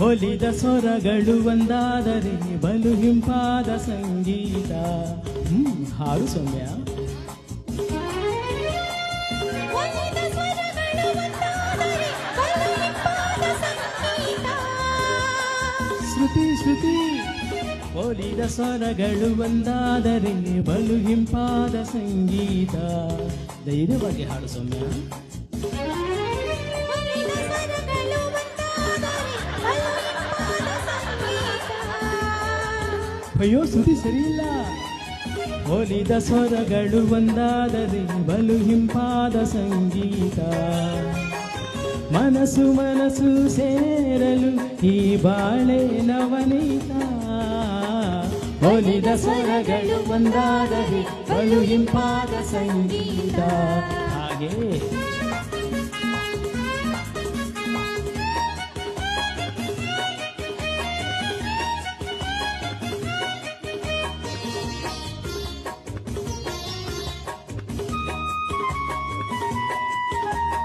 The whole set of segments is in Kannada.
ಹೊಲಿದ ಸ್ವರಗಳು ಒಂದಾದರೆ ಬಲು ಹಿಂಪಾದ ಸಂಗೀತ. ಹಾಡು ಸೌಮ್ಯ. ಶ್ರುತಿ ಶ್ರುತಿ. ಹೊಲಿದ ಸ್ವರಗಳು ಒಂದಾದರೆ ಬಲು ಹಿಂಪಾದ ಸಂಗೀತ. ಧೈರ್ಯವಾಗಿ ಹಾಡು ಸೌಮ್ಯ. ಅಯ್ಯೋ ಶ್ರುತಿ ಸರಿಯಿಲ್ಲ. ಹೊಲಿದ ಸ್ವರಗಳು ಒಂದಾದರೆ ಬಲು ಹಿಂಪಾದ ಸಂಗೀತ. ಮನಸ್ಸು ಮನಸ್ಸು ಸೇರಲು ಈ ಬಾಳೆ ನವನೀತ. ಹೊಲಿದ ಸ್ವರಗಳು ಒಂದಾದರೆ ಬಲು ಹಿಂಪಾದ ಸಂಗೀತ. ಹಾಗೆ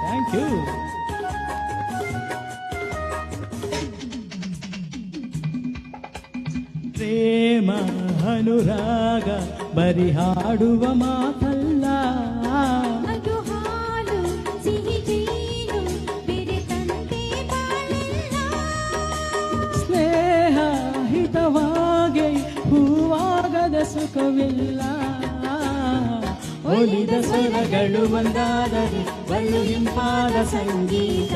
ಥ್ಯಾಂಕ್ ಯು. ಪ್ರೇಮ ಅನುರಾಗ ಬರಿ ಹಾಡುವ ಮಾತಲ್ಲ. ಸ್ನೇಹ ಹಿತವಾಗಿ ಹೂವಾಗದ ಸುಖವಿಲ್ಲ. ಹೊಲಿದ ಸ್ವರಗಳು ಒಂದಾದರೆ ಬಲು ಹಿಂಪಾದ ಸಂಗೀತ.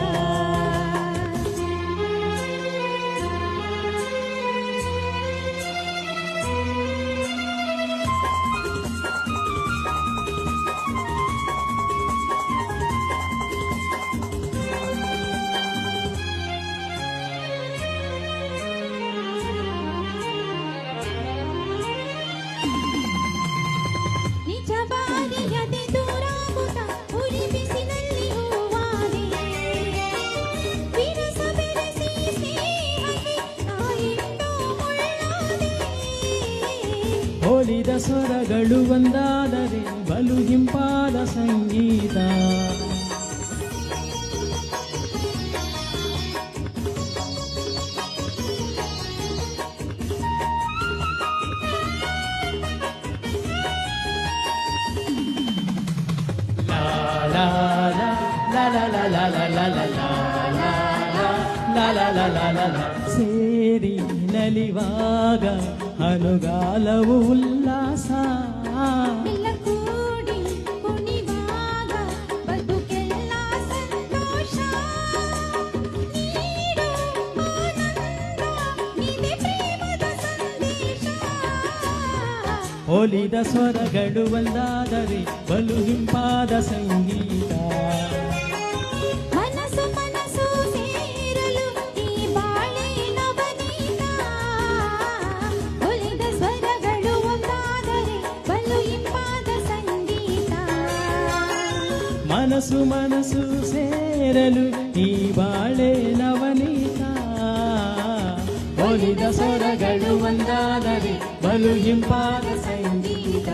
ಹೊಲಿದ ಸ್ವರಗಳು ಒಂದಾದರೆ ಬಲು ಹಿಂಪಾದ ಸಂಗೀತ. ಸೇರಿ ನಲಿವಾಗ ಅನುಗಾಲವು ಉಲ್ಲಾಸ. ಹೊಲಿದ ಸ್ವರಗಳು ಒಂದಾದರೆ ಬಲು ಹಿಂಪಾದ ಸಂಗೀತ. ಮನಸ್ಸು ಮನಸ್ಸು ಸೇರಲು ಈ ಬಾಳೆ ನವನೀತ. ಹೊಲಿದ ಸ್ವರಗಳು ಒಂದಾದರೆ ಬಲು ಹಿಂಪಾದ ಸಂಗೀತ. ಮನಸ್ಸು ಮನಸ್ಸು ಸೇರಲು ಈ ಬಾಳೆ ನವನೀತ. ಹೊಲಿದ ಸ್ವರಗಳು ಒಂದಾದರೆ ಬಲು ಹಿಂಪಾದ ಸಂಗೀತ.